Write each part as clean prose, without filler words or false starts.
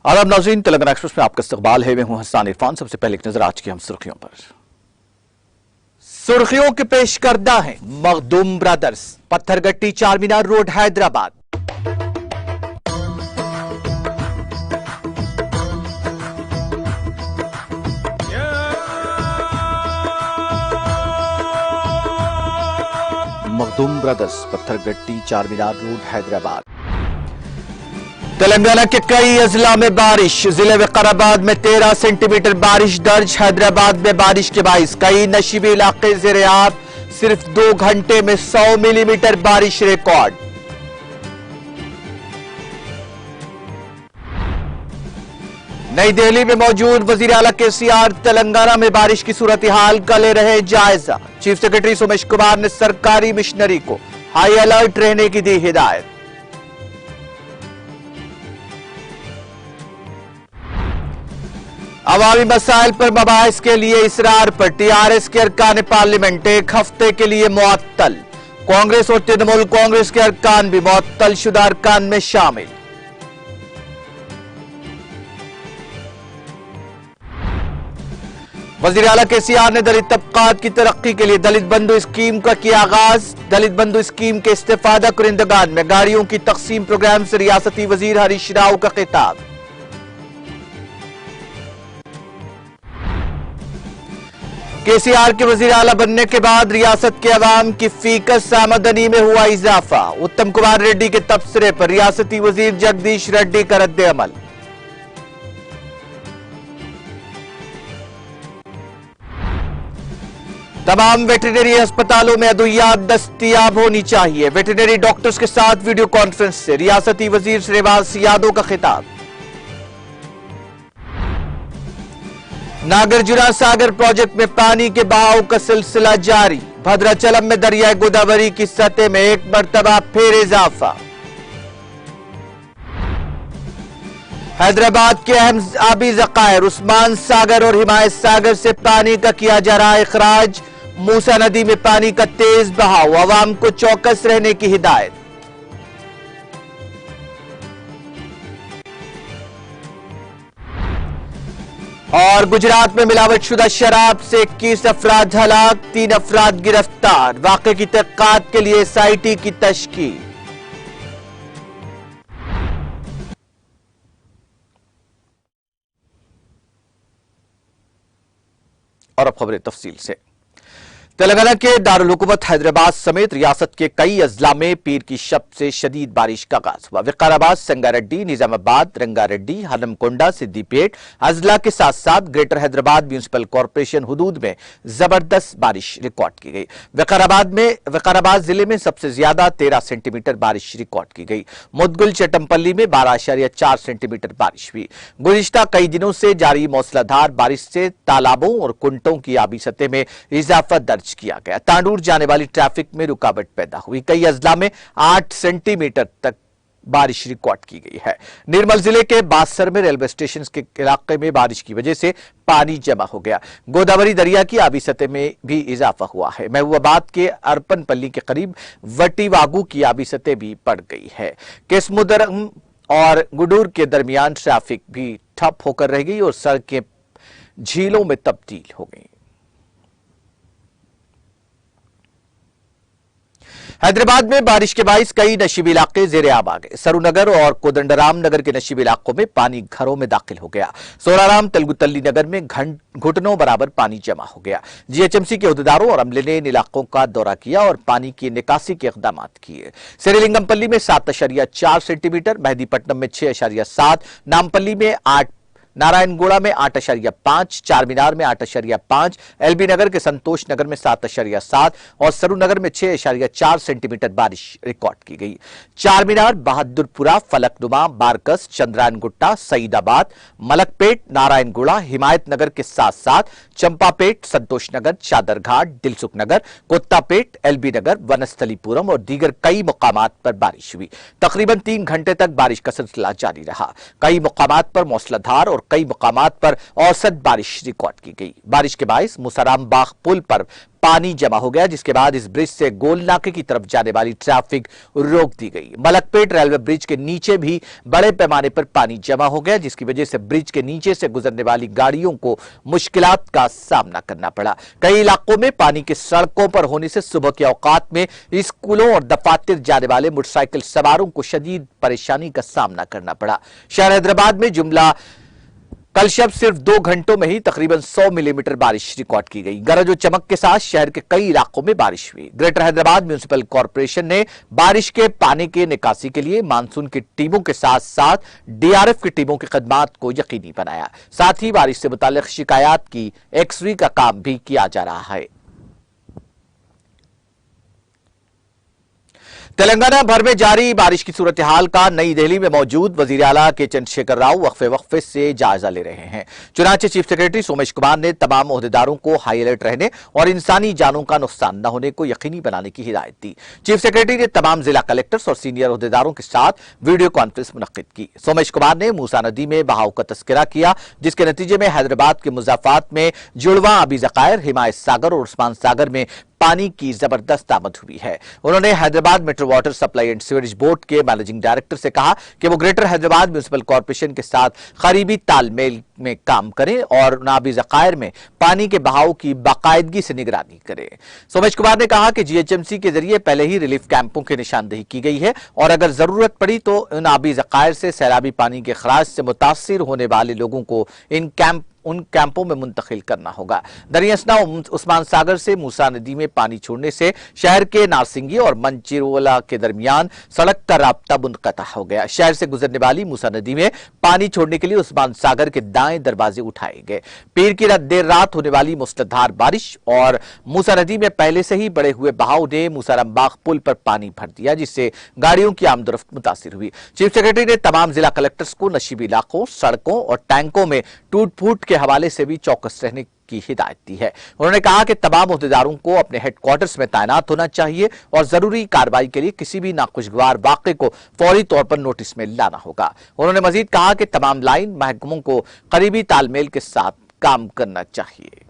आदाब नाज़रीन, तेलंगाना एक्सप्रेस में आपका इस्तकबाल है। मैं हूं हसन इरफान। सबसे पहले एक नजर आज की हम सुर्खियों पर। सुर्खियों के पेश करदा है Makhdoom brothers, Pathergatti Charminar road Hyderabad. Makhdoom brothers, Pathergatti Charminar road Hyderabad. Telangana के कई अजला में बारिश। जिले विकाराबाद में 13 सेंटीमीटर बारिश दर्ज। हैदराबाद में बारिश के बाइस कई नशीबी इलाके ज़ेर-ए-आब। सिर्फ 2 घंटे में 100 मिलीमीटर बारिश रिकॉर्ड। नई दिल्ली में मौजूद वजीर आला केसीआर तेलंगाना में बारिश की सूरत हाल का ले रहे जायजा। चीफ सेक्रेटरी सोमेश कुमार ने सरकारी मिशनरी को हाई अलर्ट रहने की दी हिदायत। अवामी मसाइल पर मबाहिस के लिए इसरार पर टीआरएस के अरकान पार्लियामेंट 1 हफ्ते के लिए मुअत्तल। कांग्रेस और तृणमूल कांग्रेस के अरकान भी मुअत्तल शुदा अरकान में शामिल। वजीर आला केसीआर ने दलित तबकात की तरक्की के लिए दलित बंधु स्कीम का किया आगाज। दलित बंधु स्कीम के इस्तेफादा कुरिंदगान में गाड़ियों की तकसीम प्रोग्राम से रियासती वजीर हरीश राव का खिताब। केसीआर के वजीर आला बनने के बाद रियासत के अवाम की फीकस आमदनी में हुआ इजाफा। उत्तम कुमार रेड्डी के तबसरे पर रियासती वजीर जगदीश रेड्डी का रद्द अमल। तमाम वेटरनरी अस्पतालों में अद्वियात दस्तयाब होनी चाहिए। वेटरनरी डॉक्टर्स के साथ वीडियो कॉन्फ्रेंस से रियासती वजीर श्रीनिवास यादव का खिताब। नागार्जुन सागर प्रोजेक्ट में पानी के बहाव का सिलसिला जारी। भद्राचलम में दरियाई गोदावरी की सतह में 1 मरतबा फिर इजाफा। हैदराबाद के अहम आबी ज़खायर उस्मान सागर और हिमायत सागर से पानी का किया जा रहा इखराज। मूसा नदी में पानी का तेज बहाव, अवाम को चौकस रहने की हिदायत। और गुजरात में मिलावटशुदा शराब से 21 अफराद हलाक, 3 अफराद गिरफ्तार। वाक़े की तहक़ीक़ात के लिए एसआईटी की तश्कील। और अब खबरें तफसील से। तेलंगाना के दारुल हुकूमत हैदराबाद समेत रियासत के कई अजला में पीर की शब से शदीद बारिश का आगाज हुआ। विकाराबाद, संगारेड्डी, निजामाबाद, रंगारेड्डी, हनमकोंडा, सिद्दीपेट अजला के साथ साथ ग्रेटर हैदराबाद म्यूनिसिपल कॉरपोरेशन हुदूद में जबरदस्त बारिश रिकॉर्ड की गई। विकाराबाद जिले में सबसे ज्यादा 13 सेंटीमीटर बारिश रिकॉर्ड की गई। मुदगुल चटमपल्ली में 12.4 सेंटीमीटर बारिश हुई। गुज़िश्ता कई दिनों से जारी मौसलाधार बारिश से तालाबों और कुंटों की आबी सतह में इजाफा दर्ज किया गया। तांडूर जाने वाली ट्रैफिक में रुकावट पैदा हुई। कई अजला में 8 सेंटीमीटर तक बारिश रिकॉर्ड की गई है। निर्मल जिले के बासर में रेलवे स्टेशन के इलाके में बारिश की वजह से पानी जमा हो गया। गोदावरी दरिया की आबी सतह में भी इजाफा हुआ है। महबूबाबाद के अरपनपल्ली के करीब वटीवागू की आबी सतह भी बढ़ गई है। केसमुदरम और गुडूर के दरमियान ट्रैफिक भी ठप होकर रह गई और सड़कें झीलों में तब्दील हो गई। हैदराबाद में बारिश के बाइस कई नशीबी इलाके ज़ेर-ए-आब आ गए। सरूनगर और कोदंडराम नगर के नशीबी इलाकों में पानी घरों में दाखिल हो गया। सोराराम तेलुगुतल्ली नगर में घुटनों बराबर पानी जमा हो गया। जीएचएमसी के अहदेदारों और अमले ने इन इलाकों का दौरा किया और पानी की निकासी के इक़दाम किए। श्रीलिंगमपल्ली में 7.4 सेंटीमीटर, मेहदीपट्टनम में 6.7, नामपल्ली में 8, नारायणगुड़ा में 8.5, चारमीनार में 8.5, एलबी नगर के संतोष नगर में 7.7 और सरूनगर में 6.4 सेंटीमीटर बारिश रिकॉर्ड की गई। चारमीनार, बहादुरपुरा, फलकनुमा, बारकस, चंद्रायनगुट्टा, सईदाबाद, मलकपेट, नारायणगुड़ा, हिमायत नगर के साथ साथ चंपापेट, संतोष नगर, चादरघाट, दिलसुख नगर, कोत्तापेट, एलबी नगर, वनस्थलीपुरम और दीगर कई मुकामात पर बारिश हुई। तकरीबन 3 घंटे तक बारिश का सिलसिला जारी रहा। कई मुकामात पर मूसलाधार और और कई मुकामात पर औसत बारिश रिकॉर्ड की गई। बारिश के बायस मुसाराम बाग पुल पर पानी जमा हो गया, जिसके बाद इस ब्रिज से गोल नाके की तरफ जाने वाली ट्रैफिक रोक दी गई। मलकपेट रेलवे ब्रिज के नीचे भी बड़े पैमाने पर पानी जमा हो गया, जिसकी वजह से ब्रिज के नीचे से गुजरने वाली गाड़ियों को मुश्किलात का सामना करना पड़ा। कई इलाकों में पानी के सड़कों पर होने से सुबह के औकात में स्कूलों और दफातर जाने वाले मोटरसाइकिल सवारों को शदीद परेशानी का सामना करना पड़ा। शहर हैदराबाद में जुमला कल शब सिर्फ 2 घंटों में ही तकरीबन 100 मिलीमीटर बारिश रिकॉर्ड की गई। गरज और चमक के साथ शहर के कई इलाकों में बारिश हुई। ग्रेटर हैदराबाद म्युनिसिपल कॉर्पोरेशन ने बारिश के पानी के निकासी के लिए मानसून की टीमों के साथ साथ डीआरएफ की टीमों की खदमात को यकीनी बनाया। साथ ही बारिश से मुताल्लिक शिकायत की एक्सरे का काम भी किया जा रहा है। तेलंगाना भर में जारी बारिश की सूरत हाल का नई दिल्ली में मौजूद वजीर आला के चंद्रशेखर राव वक्फे से जायजा ले रहे हैं। चुनाचे चीफ सेक्रेटरी सोमेश कुमार ने तमाम ओहदेदारों को हाई अलर्ट रहने और इंसानी जानों का नुकसान न होने को यकीनी बनाने की हिदायत दी। चीफ सेक्रेटरी ने तमाम जिला कलेक्टर्स और सीनियर ओहदेदारों के साथ वीडियो कॉन्फ्रेंस मुनक्किद की। सोमेश कुमार ने मूसा नदी में बहाव का तस्करा किया, जिसके नतीजे में हैदराबाद के मुजाफात में जुड़वा आबी जखायर, हिमायत सागर और उस्मान सागर में पानी की जबरदस्त आमद हुई है। उन्होंने Hyderabad metro water supply and sewerage board के मैनेजिंग डायरेक्टर से कहा कि वो ग्रेटर हैदराबाद म्युनिसिपल कॉर्पोरेशन के साथ करीबी तालमेल में काम करें और नाबी जखायर में पानी के बहाव की बाकायदगी से निगरानी करें। सोमेश कुमार ने कहा कि जीएचएमसी के जरिए पहले ही रिलीफ कैंपों की निशानदेही की गई है और अगर जरूरत पड़ी तो इन आबी जखायर से सैलाबी पानी के खराज से मुतासिर होने वाले लोगों को उन कैंपों में मुंतकिल करना होगा। दरियासना उस्मान सागर से मूसा नदी में पानी छोड़ने से शहर के नारसिंगी और मंचिरोला के दरमियान सड़क का राब्ता मुनक़ता हो गया। शहर से गुजरने वाली मूसा नदी में पानी छोड़ने के लिए उस्मान सागर के दाएं दरवाजे उठाए गए। पीर की देर रात होने वाली मुसलधार बारिश और मूसा नदी में पहले से ही बढ़े हुए बहाव ने मूसाराम बाग पुल पर पानी भर दिया, जिससे गाड़ियों की आमदोरफ्त मुतासिर हुई। चीफ सेक्रेटरी ने तमाम जिला कलेक्टर्स को नशीबी इलाकों, सड़कों और टैंकों में टूट फूट के हवाले से भी चौकस रहने की हिदायत दी है। उन्होंने कहा कि तमाम ओहदेदारों को अपने हेडक्वार्टर्स में तैनात होना चाहिए और जरूरी कार्रवाई के लिए किसी भी नाखुशगवार वाक़े को फौरी तौर पर नोटिस में लाना होगा। उन्होंने मजीद कहा कि तमाम लाइन महकमों को करीबी तालमेल के साथ काम करना चाहिए।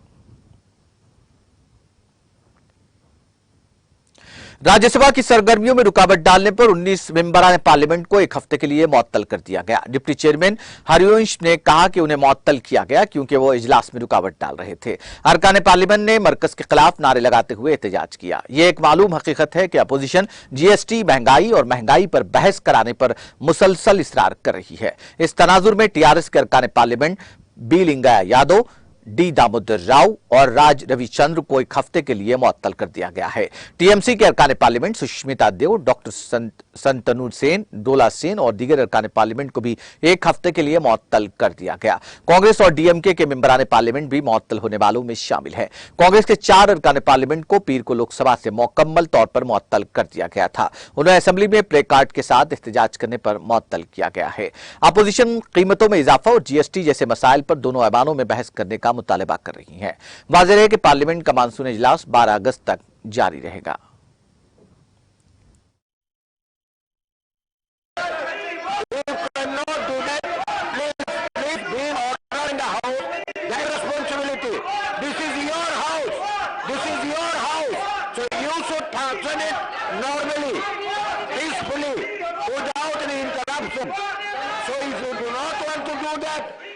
राज्यसभा की सरगर्मियों में रुकावट डालने पर 19 मेंबरान पार्लियामेंट को एक हफ्ते के लिए मुअत्तल कर दिया गया। डिप्टी चेयरमैन हरिवंश ने कहा कि उन्हें मुअत्तल किया गया क्योंकि वो इजलास में रुकावट डाल रहे थे। अरकान पार्लियामेंट ने मरकज के खिलाफ नारे लगाते हुए एहतजाज किया। यह एक मालूम हकीकत है कि अपोजिशन जीएसटी, महंगाई और महंगाई पर बहस कराने पर मुसलसल इसरार कर रही है। इस तनाजुर में टीआरएस के अरकान parliament B Lingaiah Yadav, D Damodar Rao और राज रविचंद्र को एक हफ्ते के लिए मुअत्तल कर दिया गया है। टीएमसी के अरकान पार्लियामेंट सुष्मिता देव, डॉक्टर संतनु सेन, डोला सेन और दीगर अरकान पार्लियामेंट को भी एक हफ्ते के लिए मुअत्तल कर दिया गया। कांग्रेस और डीएमके के मेंबरान पार्लियामेंट भी मुअत्तल होने वालों में शामिल है। कांग्रेस के 4 अरकान पार्लियामेंट को पीर को लोकसभा से मुकम्मल तौर पर मुअत्तल कर दिया गया था। उन्हें असेंबली में प्ले कार्ड के साथ एहतजाज करने पर मुअत्तल किया गया है। अपोजिशन कीमतों में इजाफा और जीएसटी जैसे मसाइल पर दोनों ऐवानों में बहस करने का मुतालबा कर रही है। वाज़ेह है कि पार्लियामेंट का मानसून इजलास 12 अगस्त तक जारी रहेगा।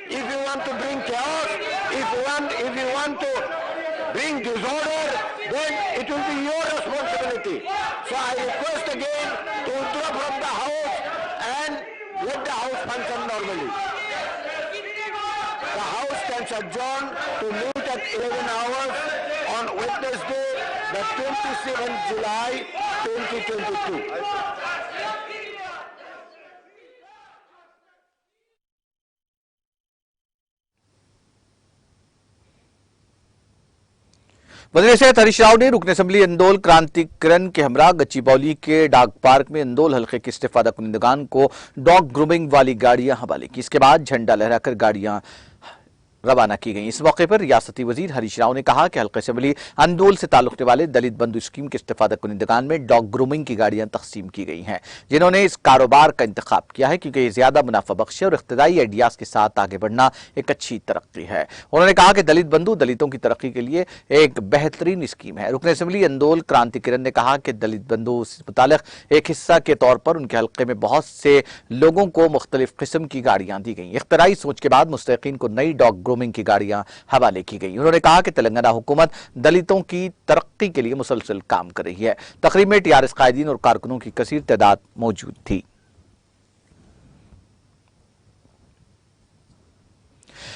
If you want to bring chaos, if you want to bring disorder, then it will be your responsibility. So I request again to withdraw from the house and let the house function normally. The house stands adjourned to meet at 11 hours on Wednesday, the 27th July 2022. वज़ीर सेहत हरीश राव ने रुकन assembly इंदौल क्रांतिकरण के हमरा गच्चीबौली के डाक park में इंदौल हल्के के इस्तेफादा कुनिंदगान को डॉग ग्रूमिंग वाली गाड़ियां हवाले की। इसके बाद झंडा लहराकर गाड़ियां रवाना की गई। इस मौके पर रियासती वजीर हरीश राव ने कहा कि हल्का असेंबली अंदोल से ताल्लुक रखने वाले दलित बंधु स्कीम के इस्तेफादा कुनिंदगान में डॉग ग्रूमिंग की गाड़ियां तकसीम की गई हैं, जिन्होंने इस कारोबार का इंतखाब किया है क्योंकि ये ज्यादा मुनाफा बख्श है और इख्तिदाई आइडियाज के साथ आगे बढ़ना एक अच्छी तरक्की है। उन्होंने कहा कि दलित बंधु दलितों की तरक्की के लिए एक बेहतरीन स्कीम है। रुकन असेंबली अंदोल क्रांति किरण ने कहा कि दलित बंधु से मुतालिक एक हिस्सा के तौर पर उनके हल्के में बहुत से लोगों को मुख्तलिफ किस्म की गाड़ियां दी गई। इख्तिराई सोच के बाद मुस्तहिकीन को नई डॉग ग्रूमिंग की गाड़ियां हवाले की गई। उन्होंने कहा कि तेलंगाना हुकूमत दलितों की तरक्की के लिए मुसलसल काम कर रही है। तकरीब में टीआरएस कायदीन और कारकुनों की कसीर तादाद मौजूद थी।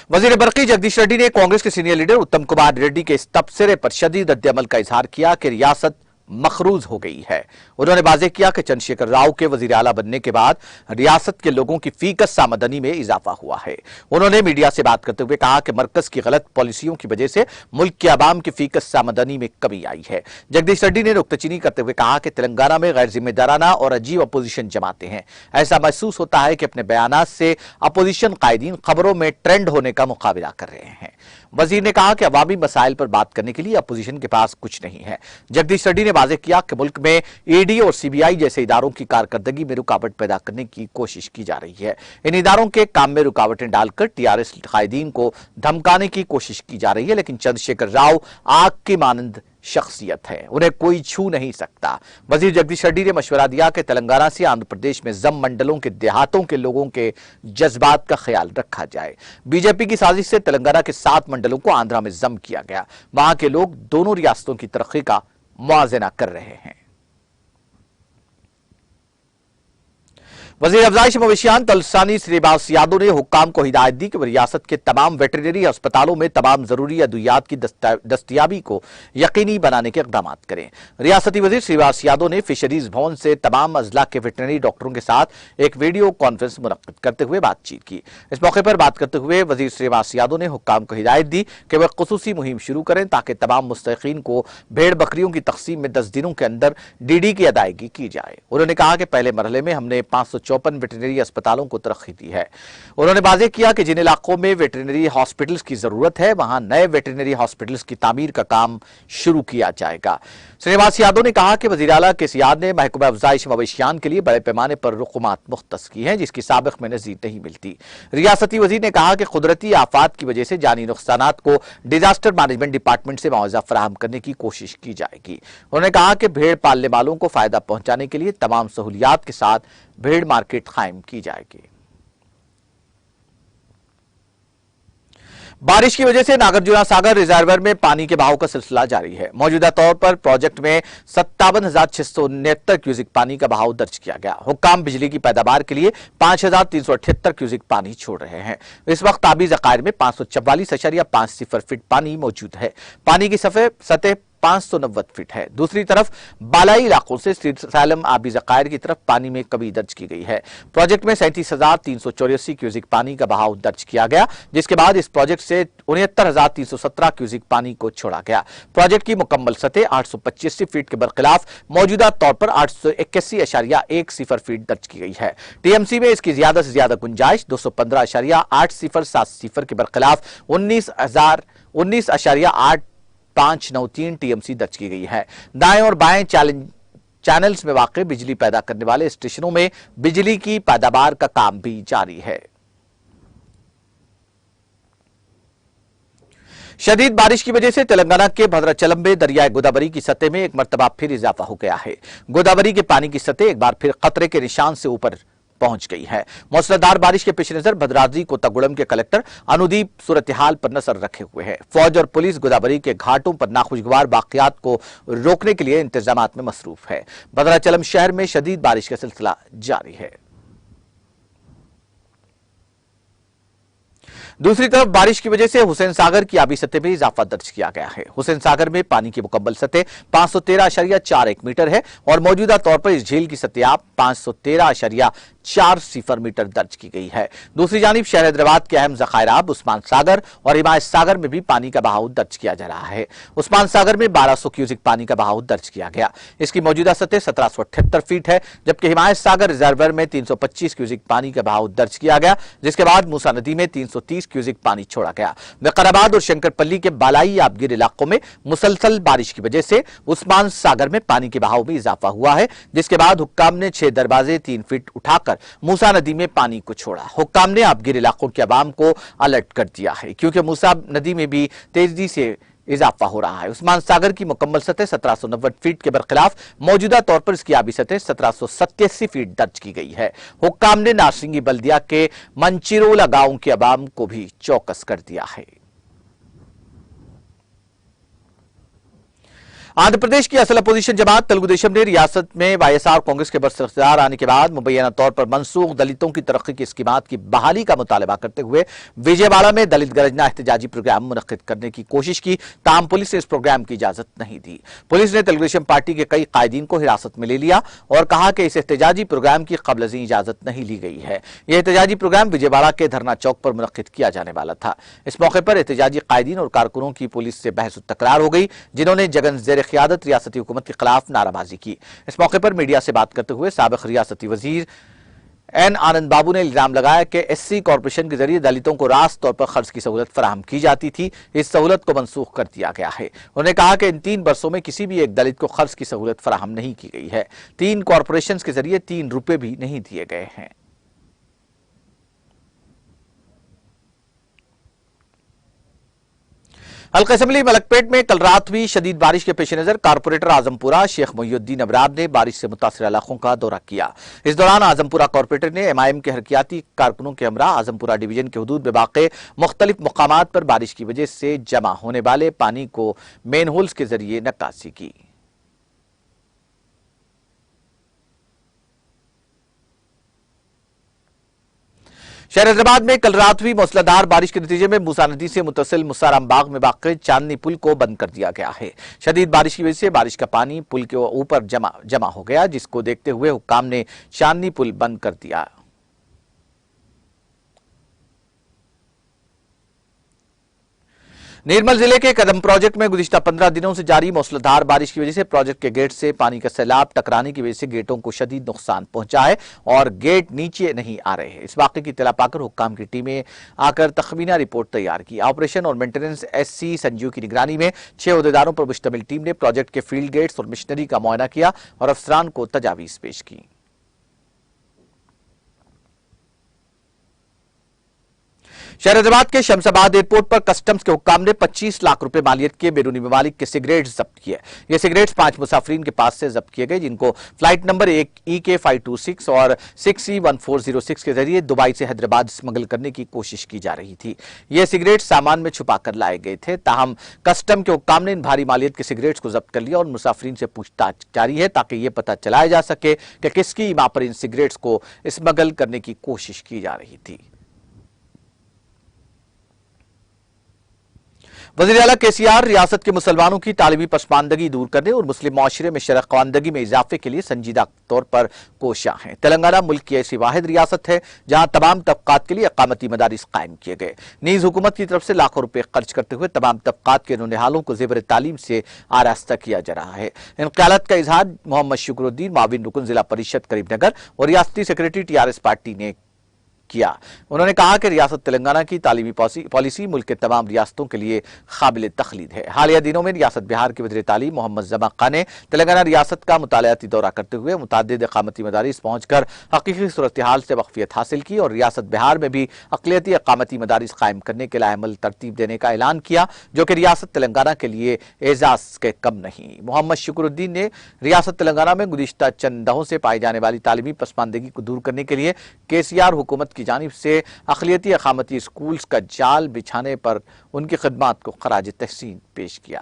वजीर बरकी जगदीश रेड्डी ने कांग्रेस के सीनियर लीडर उत्तम कुमार रेड्डी के इस तबसरे पर शदीद रद्द-ए-अमल का इजहार किया कि रियासत मखरूज हो गई है। उन्होंने वाज़ेह किया कि चंद्रशेखर राव के वजीर आला बनने के बाद रियासत के लोगों की फीकस आमदनी में इजाफा हुआ है। उन्होंने मीडिया से बात करते हुए कहा कि मरकज की गलत पॉलिसियों की वजह से मुल्क की आवाम की फीकस आमदनी में कमी आई है। जगदीश रेड्डी ने नुक्ताचीनी करते हुए कहा कि तेलंगाना में गैर जिम्मेदाराना और अजीब अपोजिशन जमाते हैं। ऐसा महसूस होता है कि अपने बयानात से अपोजिशन कायदीन खबरों में ट्रेंड होने का मुकाबला कर रहे हैं। वजीर ने कहा कि अवामी मसाइल पर बात करने के लिए अपोजिशन के पास कुछ नहीं है। जगदीश रेड्डी ने वाज़ेह किया कि मुल्क में ईडी और सीबीआई जैसे इदारों की कारकर्दगी में रुकावट पैदा करने की कोशिश की जा रही है। इन इदारों के काम में रुकावटें डालकर टीआरएस कायदीन को धमकाने की कोशिश की जा रही है, लेकिन चंद्रशेखर राव आग की मानंद शख्सियत है, उन्हें कोई छू नहीं सकता। वजीर जगदीश रेड्डी ने मशवरा दिया कि तेलंगाना से आंध्र प्रदेश में जम मंडलों के देहातों के लोगों के जज्बात का ख्याल रखा जाए। बीजेपी की साजिश से तेलंगाना के 7 मंडलों को आंध्रा में जम किया गया। वहां के लोग दोनों रियासतों की तरक्की का मुआजना कर रहे हैं। वजीर अफजाइश मवेशियान तलसानी श्रीनिवास यादव ने हुक्काम को हिदायत दी कि वह रियासत के तमाम वेटरनरी अस्पतालों में तमाम जरूरी अद्वियात की दस्तयाबी को यकीनी बनाने के इकदाम करें। रियासती वजीर श्रीनिवास यादव ने फिशरीज भवन से तमाम अजला के वेटरनरी डॉक्टरों के साथ एक वीडियो कॉन्फ्रेंस मुनक्किद करते हुए बातचीत की। इस मौके पर बात करते हुए वजीर श्रीनिवास यादव ने हुक्काम को हिदायत दी कि वह खुसूसी मुहिम शुरू करें ताकि तमाम मुस्तहिकीन को भेड़ बकरियों की तकसीम में 10 दिनों के अंदर डीडी की अदायगी की जाए। उन्होंने कहा कि पहले मरहले में हमने 554 वेटरनरी अस्पतालों को तरक्की दी है। उन्होंने वाज़ेह किया कि जिन इलाकों में वेटरनरी हॉस्पिटल्स की जरूरत है वहां नए वेटरनरी हॉस्पिटल्स की तामीर का काम शुरू किया जाएगा। श्रीनिवास यादव ने कहा कि वज़ीर आला के सियाद ने महकमा अफजाइश मवेशियान के लिए बड़े पैमाने पर रुकुमात मुख्तस की हैं, जिसकी साबिक में नज़ीर नहीं मिलती। रियासती वजीर ने कहा कि कुदरती आफात की वजह से जानी नुकसानात को डिजास्टर मैनेजमेंट डिपार्टमेंट से मुआवजा फराहम करने की कोशिश की जाएगी। उन्होंने कहा कि भेड़ पालने वालों को फायदा पहुंचाने के लिए तमाम सहूलियात के साथ भेड़ मार्केट कायम की जाएगी। बारिश की वजह से नागार्जुन सागर रिजर्वायर में पानी के बहाव का सिलसिला जारी है। मौजूदा तौर पर प्रोजेक्ट में 57,669 क्यूसिक पानी का बहाव दर्ज किया गया। हुक्काम बिजली की पैदावार के लिए 5,378 क्यूसिक पानी छोड़ रहे हैं। इस वक्त आबी ज़खायर में 544.50 फीट पानी मौजूद है। पानी की सतह 590 फीट है। दूसरी तरफ बालाई इलाकों से सालम आबी ज़खायर की तरफ पानी में कमी दर्ज की गई है। प्रोजेक्ट में 37,384 क्यूसिक पानी का बहाव दर्ज किया गया, जिसके बाद इस प्रोजेक्ट से 69,317 क्यूसिक पानी को छोड़ा गया। प्रोजेक्ट की मुकम्मल सतह 885 फीट के बरखिलाफ मौजूदा तौर पर 881.10 फीट दर्ज की गई है। टीएमसी में इसकी ज्यादा से ज्यादा गुंजाइश 215.80 के बरखिलाफ 19.8593 टीएमसी दर्ज की गई है। दाएं और बाएं चैनल्स में वाक़ बिजली पैदा करने वाले स्टेशनों में बिजली की पैदावार का काम भी जारी है। शदीद बारिश की वजह से तेलंगाना के भद्राचलम में दरियाए गोदावरी की सतह में एक मरतबा फिर इजाफा हो गया है। गोदावरी के पानी की सतह एक बार फिर खतरे के निशान से ऊपर पहुंच गई है। मूसलाधार बारिश के पेश नजर भद्राद्री कोत्तागुड़म के कलेक्टर अनुदीप सूरत हाल पर नजर रखे हुए हैं। फौज और पुलिस गोदावरी के घाटों पर नाखुशगवार वाकयात को रोकने के लिए इंतजामात में मसरूफ है। भद्राचलम शहर में शदीद बारिश का सिलसिला जारी है। दूसरी तरफ बारिश की वजह से हुसैन सागर की आबी सतह में इजाफा दर्ज किया गया है। हुसैन सागर में पानी की मुकम्मल सतह 513.41 मीटर है और मौजूदा तौर पर इस झील की सतह 513.46 4 मीटर दर्ज की गई है। दूसरी जानिब शहर हैदराबाद के अहम जखायराब उस्मान सागर और हिमायत सागर में भी पानी का बहाव दर्ज किया जा रहा है। उस्मान सागर में 1200 क्यूसिक पानी का बहाव दर्ज किया गया। इसकी मौजूदा सतह 1778 फीट है, जबकि हिमायत सागर रिजर्वर में 325 क्यूसिक पानी का बहाव दर्ज किया गया, जिसके बाद मूसा नदी में 330 क्यूसिक पानी छोड़ा गया। विकाराबाद और शंकरपल्ली के बालाई आबगिर इलाकों में मुसलसल बारिश की वजह से उस्मान सागर में पानी के बहाव में इजाफा हुआ है, जिसके बाद हुक्काम ने 6 दरवाजे 3 फीट उठाकर मूसा नदी में पानी को छोड़ा। हुक्काम ने आबगिर इलाकों के अवाम को अलर्ट कर दिया है, क्योंकि मूसा नदी में भी तेजी से इजाफा हो रहा है। उस्मान सागर की मुकम्मल सतह 1790 फीट के बरखिलाफ मौजूदा तौर पर इसकी आबी सतह 1787 फीट दर्ज की गई है। हुक्काम ने नारसिंगी बल्दिया के मंचिरोला गांव के अवाम को भी चौकस कर दिया है। आंध्र प्रदेश की असल अपोजिशन जमात तेलुगु देशम ने रियासत में वाईएसआर कांग्रेस के बरसख्तियार आने के बाद मुबैना तौर पर मनसूख दलितों की तरक्की की स्कीमात की बहाली का मुतालबा करते हुए विजयवाड़ा में दलित गरजना एहतजाजी प्रोग्राम मुनक्किद करने की कोशिश की, ताहम पुलिस ने इस प्रोग्राम की इजाजत नहीं दी। पुलिस ने तेलुगु देशम पार्टी के कई कायदीन को हिरासत में ले लिया और कहा कि इस एहतजाजी प्रोग्राम की कबल अज़ीं इजाजत नहीं ली गई है। यह एहतजाजी प्रोग्राम विजयवाड़ा के धरना चौक पर मुनक्किद किया जाने वाला था। इस मौके पर एहतजाजी कायदीन और कारकुनों की पुलिस से बहस तकरार हो गई, जिन्होंने जगन जेर क़यादत रियासती हुकूमत के खिलाफ नाराबाजी की। इस मौके पर मीडिया से बात करते हुए साबिक रियासती वजीर एन आनंद बाबू ने इल्जाम लगाया कि एससी कॉर्पोरेशन के जरिए दलितों को रास्त तौर पर खर्च की सहूलत फराहम की जाती थी, इस सहूलत को मनसूख कर दिया गया है। उन्होंने कहा कि इन 3 वर्षों में किसी भी एक दलित को खर्च की सहूलत फराहम नहीं की गई है। 3 कॉर्पोरेशन के जरिए 3 रुपए भी नहीं दिए गए हैं। हल्का असम्बली मलकपेट में कल रात हुई शदीद बारिश के पेश नजर कारपोरेटर आजमपुरा शेख मोहिउद्दीन अबरार ने बारिश से मुतासिर इलाकों का दौरा किया। इस दौरान आजमपुरा कारपोरेटर ने एमआईएम के हरकियाती कारकुनों के हमरा आजमपुरा डिवीजन के हदूद में वाक़े मुख्तलिफ मकामात पर बारिश की वजह से जमा होने वाले पानी को मेन होल्स के जरिए नक्कासी की। शहर हैदराबाद में कल रात हुई मूसलाधार बारिश के नतीजे में मूसा नदी से मुतसिल मुसाराम बाग में वाक़ चांदनी पुल को बंद कर दिया गया है। शदीद बारिश की वजह से बारिश का पानी पुल के ऊपर जमा हो गया, जिसको देखते हुए हुक्काम ने चांदनी पुल बंद कर दिया। निर्मल जिले के कदम प्रोजेक्ट में गुज़िश्ता 15 दिनों से जारी मूसलाधार बारिश की वजह से प्रोजेक्ट के गेट से पानी का सैलाब टकराने की वजह से गेटों को शदीद नुकसान पहुंचा है और गेट नीचे नहीं आ रहे हैं। इस वाक़े की इत्तला पाकर हुक्काम की टीमें आकर तखमीना रिपोर्ट तैयार की। ऑपरेशन और मेंटेनेंस एससी संजीव की निगरानी में 6 अहदेदारों पर मुश्तमिल टीम ने प्रोजेक्ट के फील्ड गेट्स और मशीनरी का मुआयना किया और अफसरान को तजावीज़ पेश की। शहर हैदराबाद के शमशाबाद एयरपोर्ट पर कस्टम्स के हुक्काम ने 25 लाख रुपए मालियत के बैरूनी ममालिक के सिगरेट जब्त किए। ये सिगरेट्स 5 मुसाफिरीन के पास से जब्त किए गए, जिनको फ्लाइट नंबर EK526 और 6E1406 के जरिए दुबई से हैदराबाद स्मगल करने की कोशिश की जा रही थी। ये सिगरेट सामान में छुपा कर लाए गए थे, ताहम कस्टम के हुक्काम ने इन भारी मालियत के सिगरेट्स को जब्त कर लिया और मुसाफिरीन से पूछताछ जारी है, ताकि यह पता चलाया जा सके कि किसकी इमा पर इन सिगरेट्स को स्मगल करने की कोशिश की जा रही थी। वज़ीर आला KCR रियासत के मुसलमानों की तालीमी पसमानदगी दूर करने और मुस्लिम माशरे में शरअ ख़वानदगी में इजाफे के लिए संजीदा तौर पर कोशियां हैं। तेलंगाना मुल्क की ऐसी वाहिद रियासत है जहां तमाम तबकात के लिए अकामती मदारिस कायम किए गए। नीज़ हुकूमत की तरफ से लाखों रुपए खर्च करते हुए तमाम तबकात के नौनिहालों को ज़ेवर तालीम से आरास्ता किया जा रहा है। इन क़यादत का इजहार मोहम्मद शुक्रुद्दीन माविन रुकन जिला परिषद करीमनगर और रियासती सेक्रेटरी TRS पार्टी ने किया। उन्होंने कहा कि रियासत तेलंगाना की तालीमी पॉलिसी मुल्क के तमाम रियासतों के लिए काबिल तखलीद है। हालिया दिनों में रियासत बिहार के वज़ीर तालीम मोहम्मद जमा खान ने तेलंगाना रियासत का मुतालियाती दौरा करते हुए मुतअद्दिद अकामती मदारिस पहुंचकर हकीकी सूरत हाल से वाक़फ़ियत हासिल की और रियासत बिहार में भी अक़लियती अकामती मदारिस कायम करने के लाएमल तरतीब देने का ऐलान किया, जो कि रियासत तेलंगाना के लिए एजाज़ के कम नहीं। मोहम्मद शुक्रुद्दीन ने रियासत तेलंगाना में गुज़िश्ता चंद दहों से पाई जाने वाली तालीमी पसमानदगी को दूर करने के लिए KCR हुकूमत की जानिब से अक़लियती अकामती स्कूल्स का जाल बिछाने पर उनकी खिदमात को खराज तहसीन पेश किया।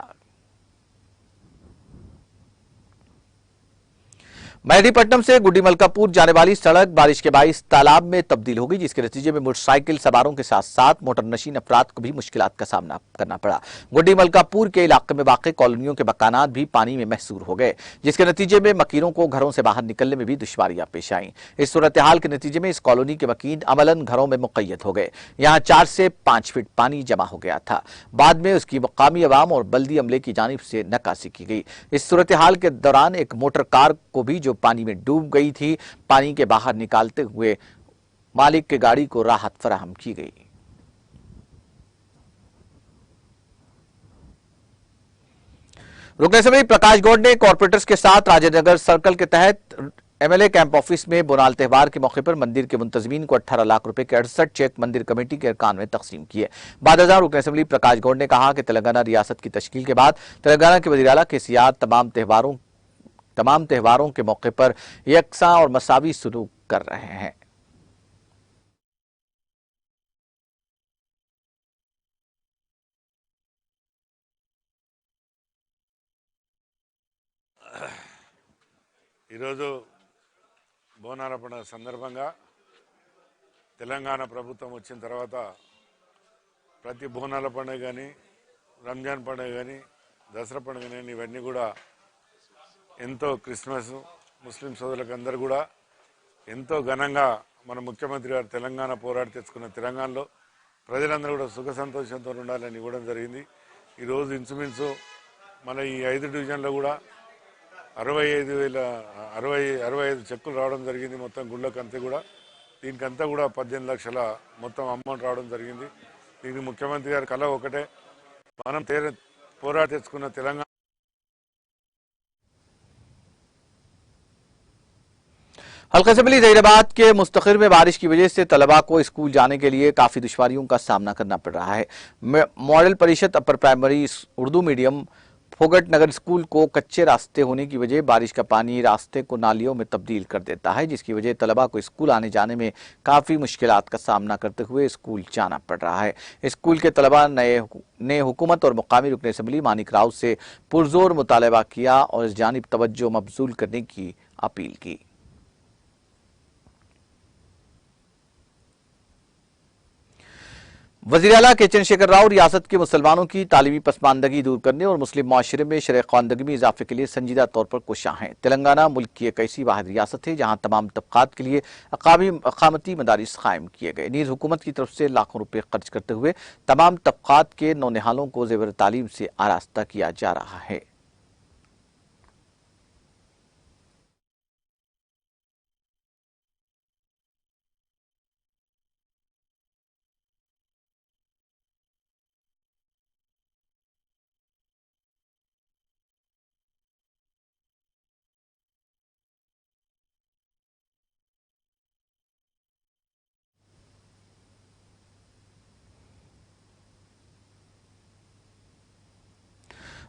मेहदीपट्टनम से गुड्डी मलकापुर जाने वाली सड़क बारिश के बाईस तालाब में तब्दील हो गई, जिसके नतीजे में मोटरसाइकिल सवारों के साथ साथ मोटर नशीन अफराद को भी मुश्किलात का सामना करना पड़ा। गुड्डी मलकापुर के इलाके में वाक़ कॉलोनियों के मकानात भी पानी में महसूर हो गए, जिसके नतीजे में मकीनों को घरों से बाहर निकलने में भी दुश्वारियां पेश आईं। इस सूरत हाल के नतीजे में इस कॉलोनी के मकीन अमलन घरों में मुक़य्यद हो गए। यहाँ 4 से 5 फीट पानी जमा हो गया था। बाद में उसकी मकामी अवाम और बल्दी अमले की जानिब से नक्काशी की गई। इस सूरत हाल के दौरान एक मोटर कार को भी जो पानी में डूब गई थी, पानी के बाहर निकालते हुए मालिक की गाड़ी को राहत फराहम की गई। रुकन असेंबली प्रकाश गौड़ ने कॉर्पोरेटर्स के साथ राजेंद्र नगर सर्कल के तहत एमएलए कैंप ऑफिस में बोनाल त्यौहार के मौके पर मंदिर के मुंतजमीन को 18 लाख रुपए के 68 चेक मंदिर कमेटी के अरकान में तकसीम किए। बाद रुकन असेंबली प्रकाश गौड़ ने कहा कि तेलंगाना रियासत की तश्कील के बाद तेलंगाना के वज़ीर आला KCR तमाम त्योहारों के मौके पर यकसा और मसावी सलूक कर रहे हैं। బోనాల పండుగ సందర్భంగా తెలంగాణ ప్రభుత్వం వచ్చిన తర్వాత ప్రతి బోనాల పండుగ కానీ, రంజాన్ పండుగ కానీ, దసరా పండుగ కానీ ఇవన్నీ కూడా ఎంతో క్రిస్మస్ ముస్లిం సోదరులకు అందరూ కూడా ఎంతో ఘనంగా మన ముఖ్యమంత్రి గారు తెలంగాణ పోరాడి తెచ్చుకున్న తెలంగాణలో ప్రజలందరూ కూడా సుఖ సంతోషంతో ఉండాలని ఇవ్వడం జరిగింది। ఈరోజు ఇంచుమించు మన ఈ 5 డివిజన్లో కూడా 65 చెక్కులు రావడం జరిగింది। మొత్తం గుళ్ళకంతా కూడా దీనికంతా కూడా 18 లక్షల మొత్తం అమౌంట్ రావడం జరిగింది। దీనికి ముఖ్యమంత్రి గారి కళ ఒకటే, మనం పోరాడి తెచ్చుకున్న తెలంగాణ। हल्का असेंबली जहीराबाद के मुस्तखिर में बारिश की वजह से तलबा को स्कूल जाने के लिए काफी दुश्वारियों का सामना करना पड़ रहा है। मॉडल परिषद upper primary Urdu medium Phogat Nagar school को कच्चे रास्ते होने की वजह बारिश का पानी रास्ते को नालियों में तब्दील कर देता है, जिसकी वजह तलबा को स्कूल आने जाने में काफ़ी मुश्किलात का सामना करते हुए स्कूल जाना पड़ रहा है। स्कूल के तलबा ने हुकूमत और मुकामी रुकन असेंबली मानिक राव से पुरजोर मुतालबा किया और इस जानिब तवज्जो मबजूल करने की अपील की। वज़ीर आला के चंद्रशेखर राव रियासत के मुसलमानों की तालीमी पसमानदगी दूर करने और मुस्लिम माशरे में शरअ ख़वानदगी में इजाफे के लिए संजीदा तौर पर कोशां हैं। तेलंगाना मुल्क की एक ऐसी वाहिद रियासत है जहाँ तमाम तबक़ात के लिए अक़ामती मदारिस कायम किए गए। नीज़ हुकूमत की तरफ से लाखों रुपये खर्च करते हुए तमाम तबक़ात के नौनिहालों को ज़ेवर तालीम से आरास्ता किया जा रहा है।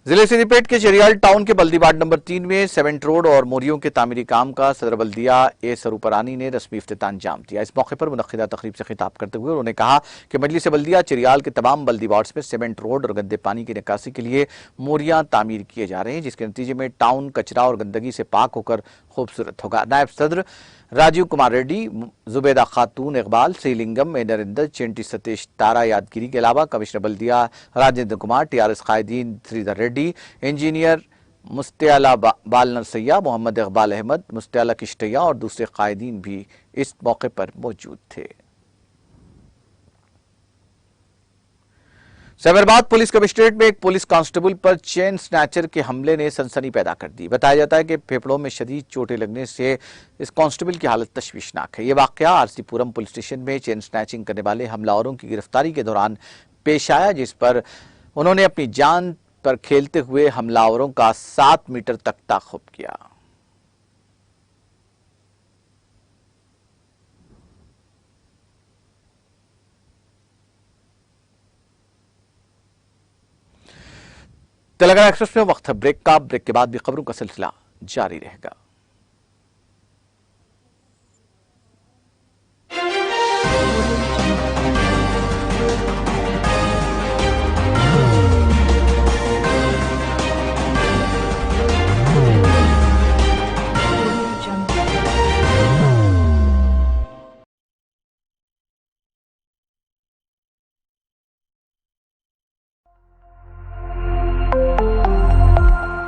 जिले सिद्दीपेट के चरियाल टाउन के बल्दी वार्ड नंबर 3 में सेवेंट रोड और मोरियों के तामीरी काम का सदर बल्दिया ए सरूपरानी ने रस्मी इफ्तिताम जाम दिया। इस मौके पर मुनक्किदा तकरीब से खिताब करते हुए उन्होंने कहा कि मजलिस बल्दिया चरियाल के तमाम बल्दी वार्ड्स में सेवेंट रोड और गंदे पानी की निकासी के लिए मोरियां तामीर किए जा रहे हैं, जिसके नतीजे में टाउन कचरा और गंदगी से पाक होकर खूबसूरत होगा। नायब सदर राजीव कुमार रेड्डी, जुबैदा खातून इकबाल, श्रीलिंगम में नरिंदर, चेंटी सतीश तारा यादगिरी के अलावा कमिश्नर बल्दिया राजेंद्र कुमार, TRS कायदीन श्रीधर रेड्डी, इंजीनियर मुस्तियाला बाल नरसैया, मोहम्मद इकबाल अहमद, मुस्तियाला किश्तैया और दूसरे कायदीन भी इस मौके पर मौजूद थे। सैबराबाद पुलिस कमिश्नरेट में एक पुलिस कांस्टेबल पर चेन स्नैचर के हमले ने सनसनी पैदा कर दी। बताया जाता है कि फेफड़ों में शदीद चोटें लगने से इस कांस्टेबल की हालत तशवीशनाक है। यह वाकया RC-पुरम पुलिस स्टेशन में चेन स्नैचिंग करने वाले हमलावरों की गिरफ्तारी के दौरान पेश आया, जिस पर उन्होंने अपनी जान पर खेलते हुए हमलावरों का 7 मीटर तक ताक़ुब किया। तेलंगाना एक्सप्रेस में वक्त है ब्रेक का। ब्रेक के बाद भी खबरों का सिलसिला जारी रहेगा।